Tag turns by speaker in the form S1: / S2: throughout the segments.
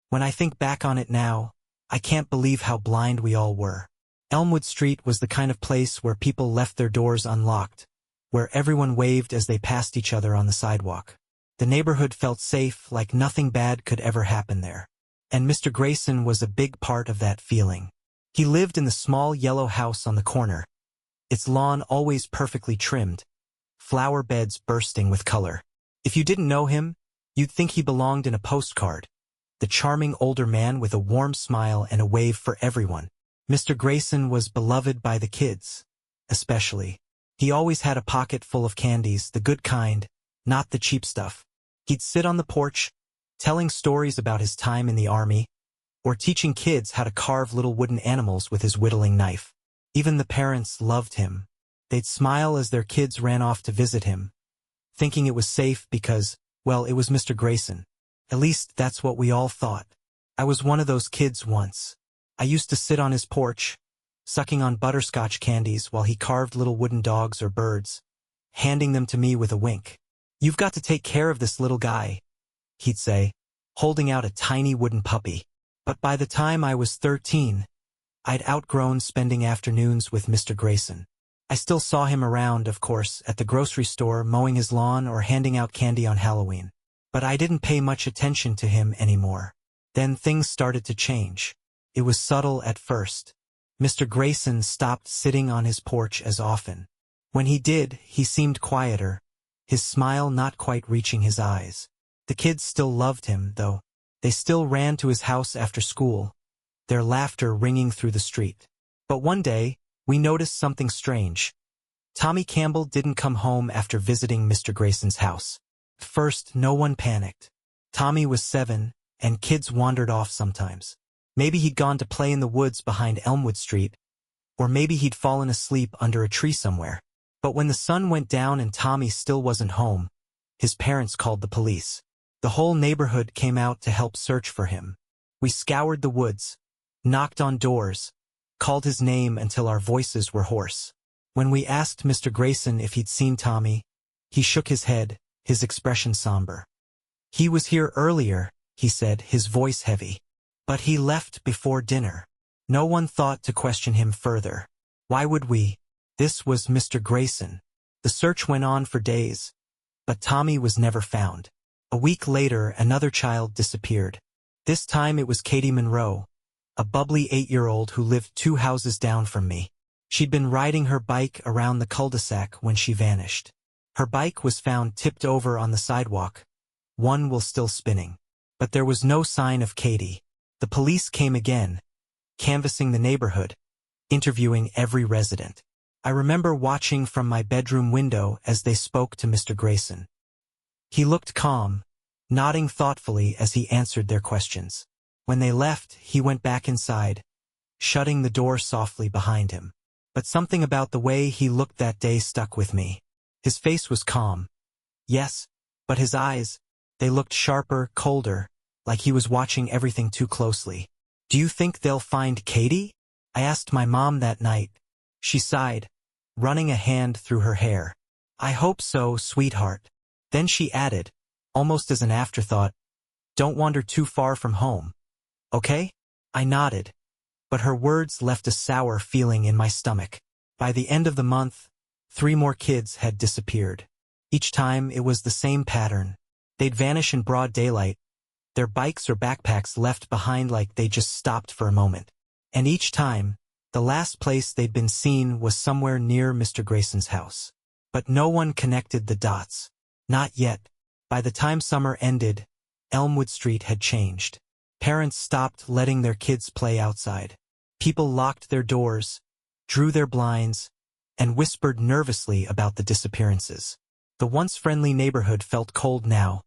S1: When I think back on it now, I can't believe how blind we all were. Elmwood Street was the kind of place where people left their doors unlocked, where everyone waved as they passed each other on the sidewalk. The neighborhood felt safe, like nothing bad could ever happen there. And Mr. Grayson was a big part of that feeling. He lived in the small yellow house on the corner, its lawn always perfectly trimmed, flower beds bursting with color. If you didn't know him, you'd think he belonged in a postcard, the charming older man with a warm smile and a wave for everyone. Mr. Grayson was beloved by the kids, especially. He always had a pocket full of candies, the good kind, not the cheap stuff. He'd sit on the porch, telling stories about his time in the army, or teaching kids how to carve little wooden animals with his whittling knife. Even the parents loved him. They'd smile as their kids ran off to visit him, thinking it was safe because, well, it was Mr. Grayson. At least that's what we all thought. I was one of those kids once. I used to sit on his porch, sucking on butterscotch candies while he carved little wooden dogs or birds, handing them to me with a wink. "You've got to take care of this little guy," he'd say, holding out a tiny wooden puppy. But by the time I was 13, I'd outgrown spending afternoons with Mr. Grayson. I still saw him around, of course, at the grocery store mowing his lawn or handing out candy on Halloween. But I didn't pay much attention to him anymore. Then things started to change. It was subtle at first. Mr. Grayson stopped sitting on his porch as often. When he did, he seemed quieter, his smile not quite reaching his eyes. The kids still loved him, though. They still ran to his house after school, their laughter ringing through the street. But one day, we noticed something strange. Tommy Campbell didn't come home after visiting Mr. Grayson's house. At first, no one panicked. Tommy was 7, and kids wandered off sometimes. Maybe he'd gone to play in the woods behind Elmwood Street, or maybe he'd fallen asleep under a tree somewhere. But when the sun went down and Tommy still wasn't home, his parents called the police. The whole neighborhood came out to help search for him. We scoured the woods, knocked on doors, called his name until our voices were hoarse. When we asked Mr. Grayson if he'd seen Tommy, he shook his head, his expression somber. "He was here earlier," he said, his voice heavy. "But he left before dinner." No one thought to question him further. Why would we? This was Mr. Grayson. The search went on for days, but Tommy was never found. A week later, another child disappeared. This time it was Katie Monroe, a bubbly 8-year-old who lived 2 houses down from me. She'd been riding her bike around the cul-de-sac when she vanished. Her bike was found tipped over on the sidewalk, one wheel still spinning. But there was no sign of Katie. The police came again, canvassing the neighborhood, interviewing every resident. I remember watching from my bedroom window as they spoke to Mr. Grayson. He looked calm, nodding thoughtfully as he answered their questions. When they left, he went back inside, shutting the door softly behind him. But something about the way he looked that day stuck with me. His face was calm. Yes, but his eyes, they looked sharper, colder, like he was watching everything too closely. "Do you think they'll find Katie?" I asked my mom that night. She sighed, running a hand through her hair. "I hope so, sweetheart." Then she added, almost as an afterthought, "Don't wander too far from home. Okay?" I nodded, but her words left a sour feeling in my stomach. By the end of the month, 3 more kids had disappeared. Each time it was the same pattern. They'd vanish in broad daylight, their bikes or backpacks left behind like they just stopped for a moment. And each time, the last place they'd been seen was somewhere near Mr. Grayson's house. But no one connected the dots. Not yet. By the time summer ended, Elmwood Street had changed. Parents stopped letting their kids play outside. People locked their doors, drew their blinds, and whispered nervously about the disappearances. The once friendly neighborhood felt cold now,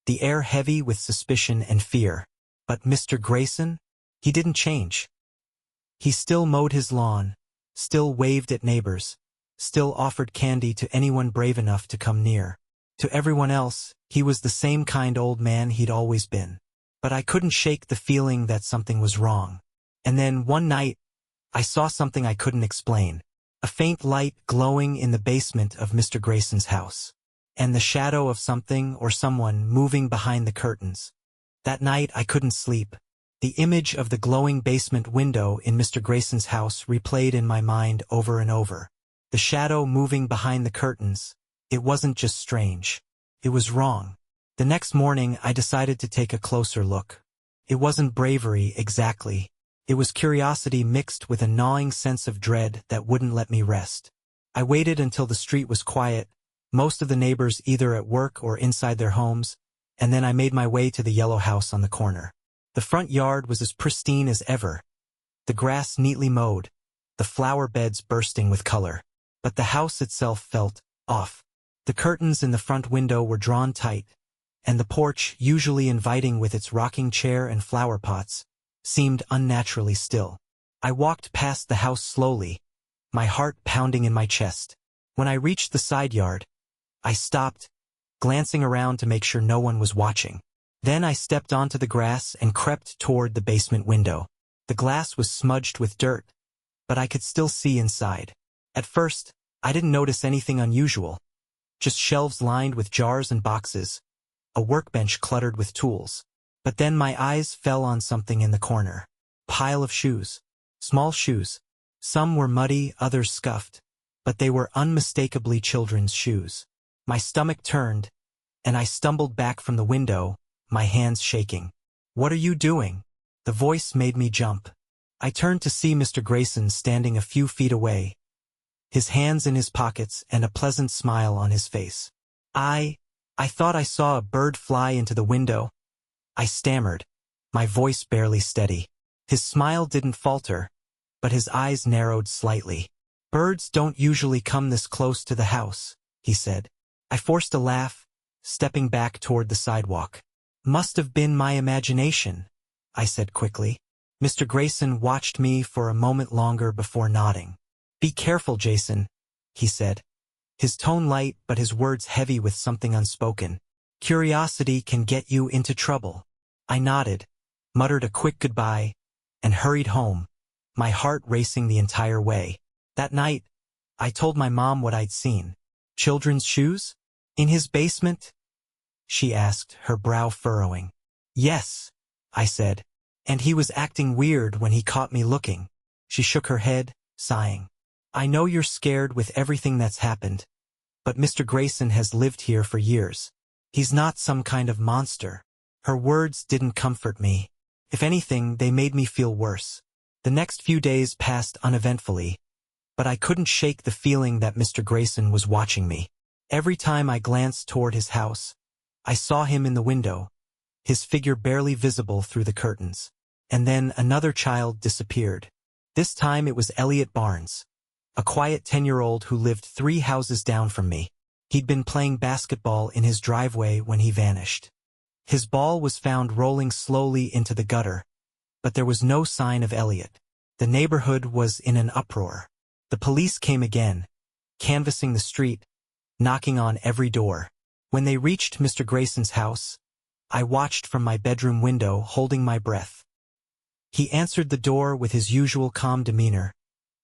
S1: the air heavy with suspicion and fear. But Mr. Grayson? He didn't change. He still mowed his lawn, still waved at neighbors, still offered candy to anyone brave enough to come near. To everyone else, he was the same kind old man he'd always been. But I couldn't shake the feeling that something was wrong. And then one night, I saw something I couldn't explain. A faint light glowing in the basement of Mr. Grayson's house. And the shadow of something or someone moving behind the curtains. That night I couldn't sleep. The image of the glowing basement window in Mr. Grayson's house replayed in my mind over and over. The shadow moving behind the curtains. It wasn't just strange. It was wrong. The next morning, I decided to take a closer look. It wasn't bravery exactly. It was curiosity mixed with a gnawing sense of dread that wouldn't let me rest. I waited until the street was quiet, most of the neighbors either at work or inside their homes, and then I made my way to the yellow house on the corner. The front yard was as pristine as ever, the grass neatly mowed, the flower beds bursting with color. But the house itself felt off. The curtains in the front window were drawn tight, and the porch, usually inviting with its rocking chair and flower pots, seemed unnaturally still. I walked past the house slowly, my heart pounding in my chest. When I reached the side yard, I stopped, glancing around to make sure no one was watching. Then I stepped onto the grass and crept toward the basement window. The glass was smudged with dirt, but I could still see inside. At first, I didn't notice anything unusual, just shelves lined with jars and boxes, a workbench cluttered with tools. But then my eyes fell on something in the corner. Pile of shoes. Small shoes. Some were muddy, others scuffed, but they were unmistakably children's shoes. My stomach turned, and I stumbled back from the window, my hands shaking. "What are you doing?" The voice made me jump. I turned to see Mr. Grayson standing a few feet away, his hands in his pockets and a pleasant smile on his face. I thought I saw a bird fly into the window," I stammered, my voice barely steady. His smile didn't falter, but his eyes narrowed slightly. "Birds don't usually come this close to the house," he said. I forced a laugh, stepping back toward the sidewalk. "Must have been my imagination," I said quickly. Mr. Grayson watched me for a moment longer before nodding. "Be careful, Jason," he said, his tone light but his words heavy with something unspoken. "Curiosity can get you into trouble." I nodded, muttered a quick goodbye, and hurried home, my heart racing the entire way. That night, I told my mom what I'd seen. "Children's shoes? In his basement?" she asked, her brow furrowing. "Yes," I said, "and he was acting weird when he caught me looking." She shook her head, sighing. "I know you're scared with everything that's happened, but Mr. Grayson has lived here for years. He's not some kind of monster." Her words didn't comfort me. If anything, they made me feel worse. The next few days passed uneventfully, but I couldn't shake the feeling that Mr. Grayson was watching me. Every time I glanced toward his house, I saw him in the window, his figure barely visible through the curtains. And then another child disappeared. This time it was Elliot Barnes, a quiet 10-year-old who lived 3 houses down from me. He'd been playing basketball in his driveway when he vanished. His ball was found rolling slowly into the gutter, but there was no sign of Elliot. The neighborhood was in an uproar. The police came again, canvassing the street, knocking on every door. When they reached Mr. Grayson's house, I watched from my bedroom window, holding my breath. He answered the door with his usual calm demeanor,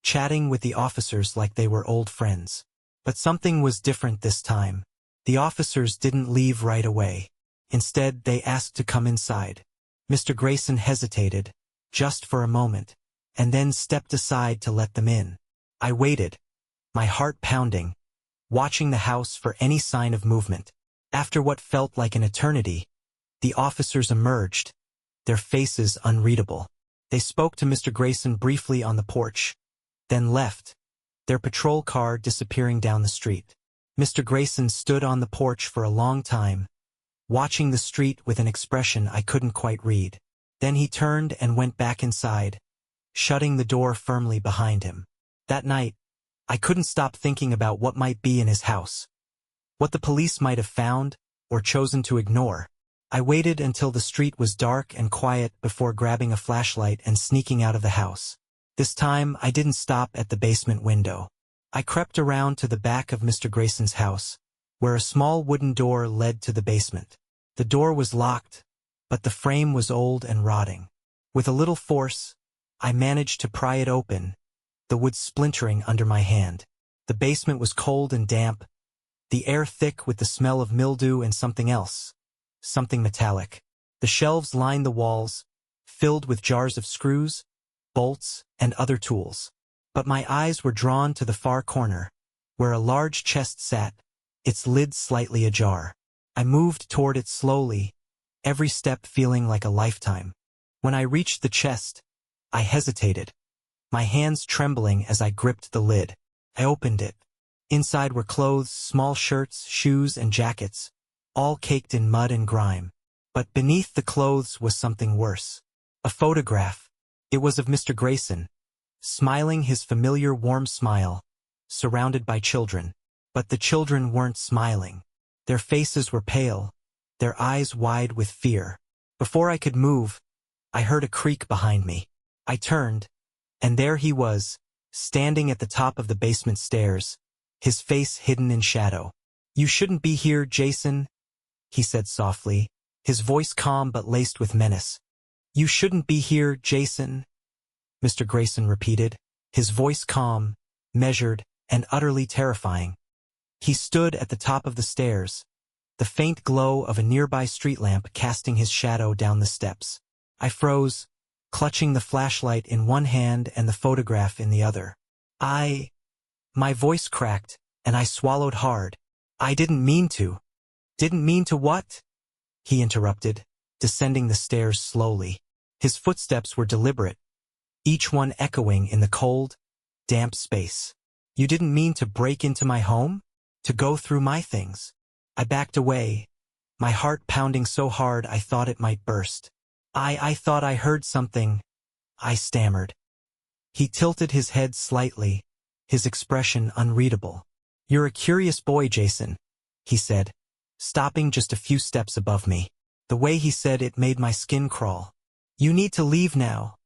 S1: chatting with the officers like they were old friends. But something was different this time. The officers didn't leave right away. Instead, they asked to come inside. Mr. Grayson hesitated, just for a moment, and then stepped aside to let them in. I waited, my heart pounding, watching the house for any sign of movement. After what felt like an eternity, the officers emerged, their faces unreadable. They spoke to Mr. Grayson briefly on the porch, then left, their patrol car disappearing down the street. Mr. Grayson stood on the porch for a long time, watching the street with an expression I couldn't quite read. Then he turned and went back inside, shutting the door firmly behind him. That night, I couldn't stop thinking about what might be in his house, what the police might have found or chosen to ignore. I waited until the street was dark and quiet before grabbing a flashlight and sneaking out of the house. This time, I didn't stop at the basement window. I crept around to the back of Mr. Grayson's house, where a small wooden door led to the basement. The door was locked, but the frame was old and rotting. With a little force, I managed to pry it open, the wood splintering under my hand. The basement was cold and damp, the air thick with the smell of mildew and something else, something metallic. The shelves lined the walls, filled with jars of screws, bolts, and other tools. But my eyes were drawn to the far corner, where a large chest sat, its lid slightly ajar. I moved toward it slowly, every step feeling like a lifetime. When I reached the chest, I hesitated, my hands trembling as I gripped the lid. I opened it. Inside were clothes, small shirts, shoes, and jackets, all caked in mud and grime. But beneath the clothes was something worse. A photograph. It was of Mr. Grayson, smiling his familiar warm smile, surrounded by children. But the children weren't smiling. Their faces were pale, their eyes wide with fear. Before I could move, I heard a creak behind me. I turned, and there he was, standing at the top of the basement stairs, his face hidden in shadow. "You shouldn't be here, Jason," he said softly, his voice calm but laced with menace. "You shouldn't be here, Jason," Mr. Grayson repeated, his voice calm, measured, and utterly terrifying. He stood at the top of the stairs, the faint glow of a nearby street lamp casting his shadow down the steps. I froze, clutching the flashlight in one hand and the photograph in the other. My voice cracked, and I swallowed hard. "I didn't mean to." "Didn't mean to what?" he interrupted, descending the stairs slowly. His footsteps were deliberate, each one echoing in the cold, damp space. "You didn't mean to break into my home? To go through my things?" I backed away, my heart pounding so hard I thought it might burst. I thought I heard something," I stammered. He tilted his head slightly, his expression unreadable. "You're a curious boy, Jason," he said, stopping just a few steps above me. The way he said it made my skin crawl. "You need to leave now,"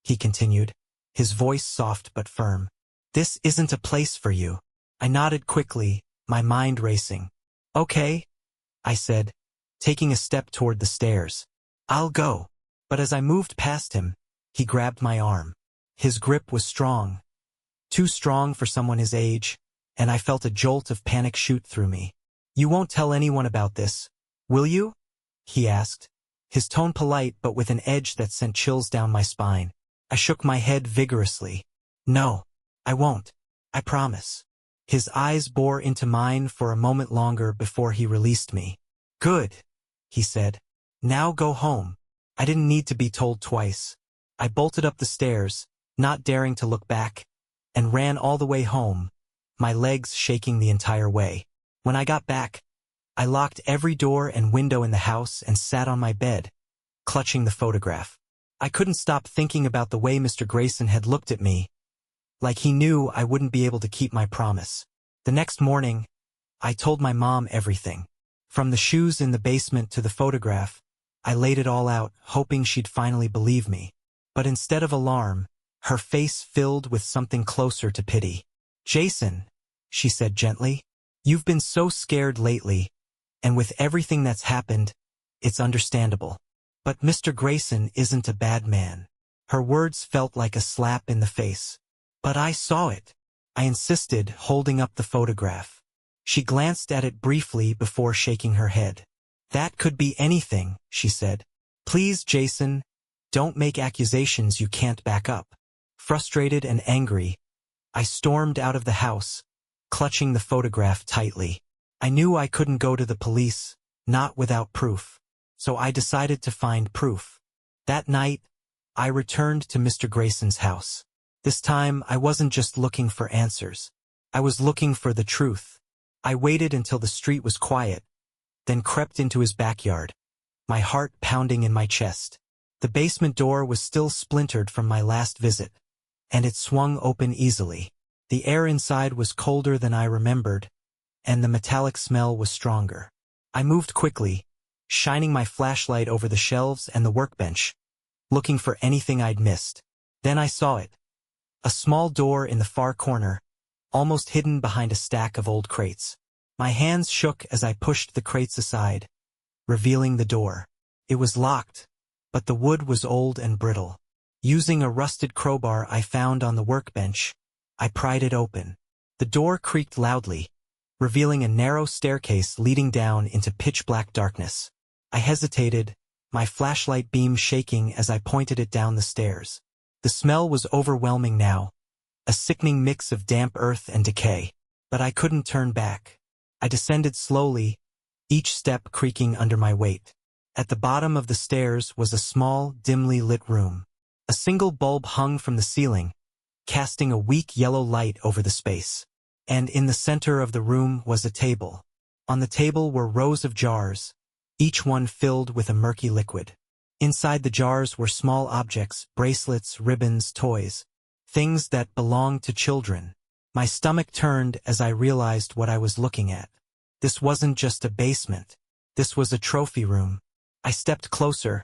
S1: he continued, his voice soft but firm. "This isn't a place for you." I nodded quickly, my mind racing. "Okay," I said, taking a step toward the stairs. "I'll go." But as I moved past him, he grabbed my arm. His grip was strong, too strong for someone his age, and I felt a jolt of panic shoot through me. "You won't tell anyone about this, will you?" he asked, his tone polite but with an edge that sent chills down my spine. I shook my head vigorously. "No, I won't. I promise." His eyes bore into mine for a moment longer before he released me. "Good," he said. "Now go home." I didn't need to be told twice. I bolted up the stairs, not daring to look back, and ran all the way home, my legs shaking the entire way. When I got back, I locked every door and window in the house and sat on my bed, clutching the photograph. I couldn't stop thinking about the way Mr. Grayson had looked at me, like he knew I wouldn't be able to keep my promise. The next morning, I told my mom everything. From the shoes in the basement to the photograph, I laid it all out, hoping she'd finally believe me. But instead of alarm, her face filled with something closer to pity. "Jason," she said gently, "you've been so scared lately, and with everything that's happened, it's understandable. But Mr. Grayson isn't a bad man." Her words felt like a slap in the face. "But I saw it," I insisted, holding up the photograph. She glanced at it briefly before shaking her head. "That could be anything," she said. "Please, Jason, don't make accusations you can't back up." Frustrated and angry, I stormed out of the house, clutching the photograph tightly. I knew I couldn't go to the police, not without proof. So I decided to find proof. That night, I returned to Mr. Grayson's house. This time, I wasn't just looking for answers. I was looking for the truth. I waited until the street was quiet, then crept into his backyard, my heart pounding in my chest. The basement door was still splintered from my last visit, and it swung open easily. The air inside was colder than I remembered, and the metallic smell was stronger. I moved quickly, shining my flashlight over the shelves and the workbench, looking for anything I'd missed. Then I saw it. A small door in the far corner, almost hidden behind a stack of old crates. My hands shook as I pushed the crates aside, revealing the door. It was locked, but the wood was old and brittle. Using a rusted crowbar I found on the workbench, I pried it open. The door creaked loudly, revealing a narrow staircase leading down into pitch-black darkness. I hesitated, my flashlight beam shaking as I pointed it down the stairs. The smell was overwhelming now, a sickening mix of damp earth and decay. But I couldn't turn back. I descended slowly, each step creaking under my weight. At the bottom of the stairs was a small, dimly lit room. A single bulb hung from the ceiling, casting a weak yellow light over the space. And in the center of the room was a table. On the table were rows of jars, each one filled with a murky liquid. Inside the jars were small objects, bracelets, ribbons, toys, things that belonged to children. My stomach turned as I realized what I was looking at. This wasn't just a basement. This was a trophy room. I stepped closer,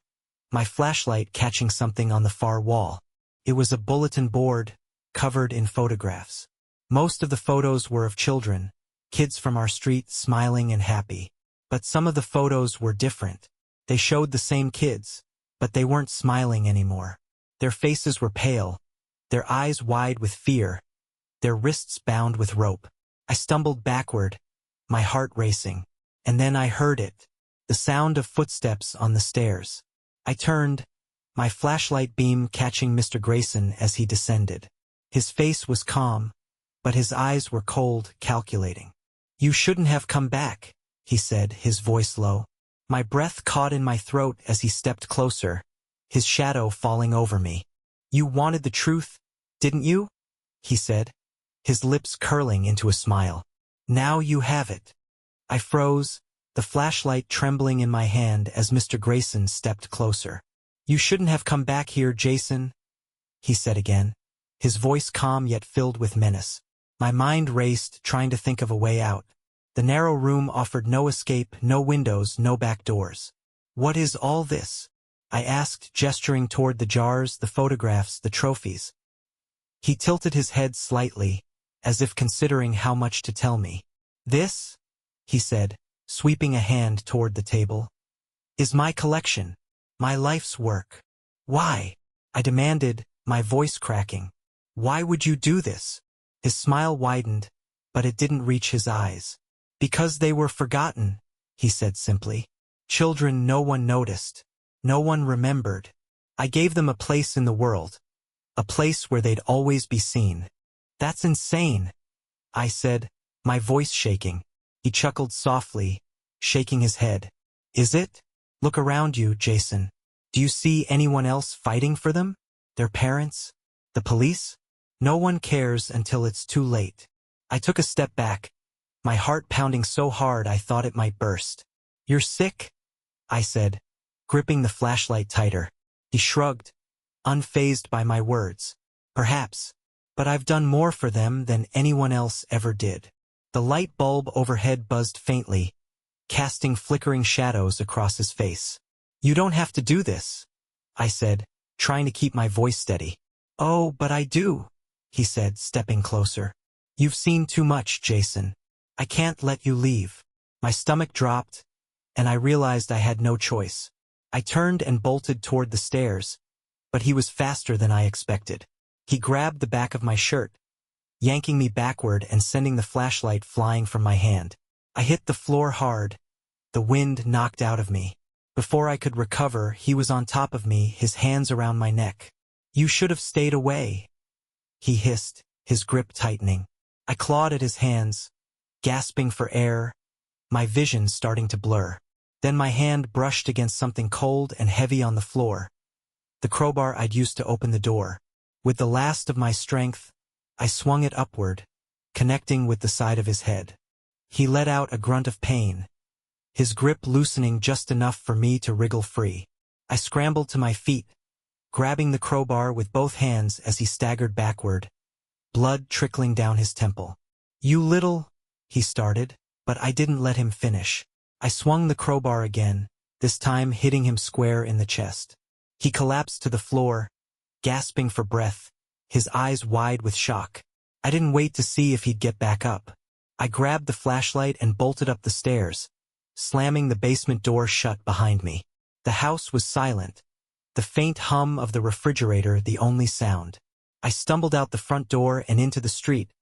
S1: my flashlight catching something on the far wall. It was a bulletin board, covered in photographs. Most of the photos were of children, kids from our street smiling and happy. But some of the photos were different. They showed the same kids, but they weren't smiling anymore. Their faces were pale, their eyes wide with fear, their wrists bound with rope. I stumbled backward, my heart racing. And then I heard it, the sound of footsteps on the stairs. I turned, my flashlight beam catching Mr. Grayson as he descended. His face was calm, but his eyes were cold, calculating. "You shouldn't have come back," he said, his voice low. My breath caught in my throat as he stepped closer, his shadow falling over me. "You wanted the truth, didn't you?" he said, his lips curling into a smile. "Now you have it." I froze, the flashlight trembling in my hand as Mr. Grayson stepped closer. "You shouldn't have come back here, Jason," he said again, his voice calm yet filled with menace. My mind raced, trying to think of a way out. The narrow room offered no escape, no windows, no back doors. "What is all this?" I asked, gesturing toward the jars, the photographs, the trophies. He tilted his head slightly, as if considering how much to tell me. "This," he said, sweeping a hand toward the table, "is my collection, my life's work." "Why?" I demanded, my voice cracking. "Why would you do this?" His smile widened, but it didn't reach his eyes. "Because they were forgotten," he said simply. "Children no one noticed, no one remembered. I gave them a place in the world, a place where they'd always be seen." "That's insane," I said, my voice shaking. He chuckled softly, shaking his head. "Is it? Look around you, Jason. Do you see anyone else fighting for them? Their parents? The police? No one cares until it's too late." I took a step back, my heart pounding so hard I thought it might burst. "You're sick?" I said, gripping the flashlight tighter. He shrugged, unfazed by my words. "Perhaps, but I've done more for them than anyone else ever did." The light bulb overhead buzzed faintly, casting flickering shadows across his face. "You don't have to do this," I said, trying to keep my voice steady. "Oh, but I do," he said, stepping closer. "You've seen too much, Jason. I can't let you leave." My stomach dropped, and I realized I had no choice. I turned and bolted toward the stairs, but he was faster than I expected. He grabbed the back of my shirt, yanking me backward and sending the flashlight flying from my hand. I hit the floor hard, the wind knocked out of me. Before I could recover, he was on top of me, his hands around my neck. "You should have stayed away," he hissed, his grip tightening. I clawed at his hands, gasping for air, my vision starting to blur. Then my hand brushed against something cold and heavy on the floor, the crowbar I'd used to open the door. With the last of my strength, I swung it upward, connecting with the side of his head. He let out a grunt of pain, his grip loosening just enough for me to wriggle free. I scrambled to my feet, grabbing the crowbar with both hands as he staggered backward, blood trickling down his temple. "You little," he started, but I didn't let him finish. I swung the crowbar again, this time hitting him square in the chest. He collapsed to the floor, gasping for breath, his eyes wide with shock. I didn't wait to see if he'd get back up. I grabbed the flashlight and bolted up the stairs, slamming the basement door shut behind me. The house was silent, the faint hum of the refrigerator the only sound. I stumbled out the front door and into the street,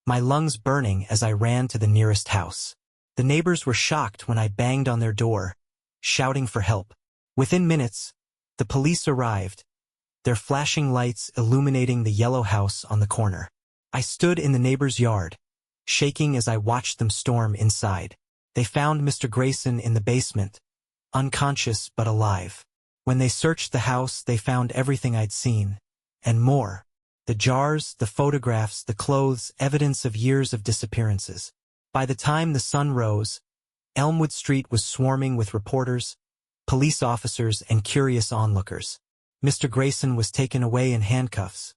S1: my lungs burning as I ran to the nearest house. The neighbors were shocked when I banged on their door, shouting for help. Within minutes, the police arrived, their flashing lights illuminating the yellow house on the corner. I stood in the neighbor's yard, shaking as I watched them storm inside. They found Mr. Grayson in the basement, unconscious but alive. When they searched the house, they found everything I'd seen, and more. The jars, the photographs, the clothes, evidence of years of disappearances. By the time the sun rose, Elmwood Street was swarming with reporters, police officers, and curious onlookers. Mr. Grayson was taken away in handcuffs,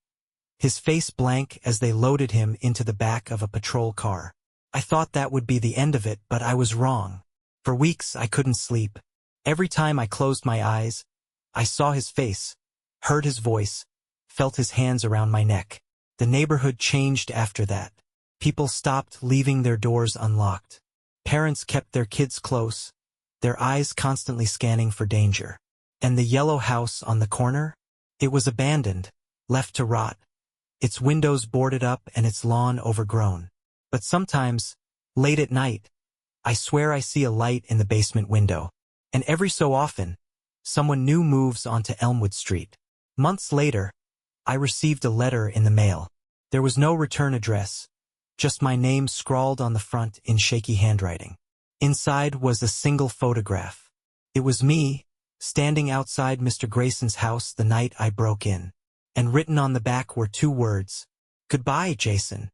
S1: his face blank as they loaded him into the back of a patrol car. I thought that would be the end of it, but I was wrong. For weeks I couldn't sleep. Every time I closed my eyes, I saw his face, heard his voice, felt his hands around my neck. The neighborhood changed after that. People stopped leaving their doors unlocked. Parents kept their kids close, their eyes constantly scanning for danger. And the yellow house on the corner? It was abandoned, left to rot, its windows boarded up and its lawn overgrown. But sometimes, late at night, I swear I see a light in the basement window. And every so often, someone new moves onto Elmwood Street. Months later, I received a letter in the mail. There was no return address, just my name scrawled on the front in shaky handwriting. Inside was a single photograph. It was me, standing outside Mr. Grayson's house the night I broke in. And written on the back were 2 words, "Goodbye, Jason."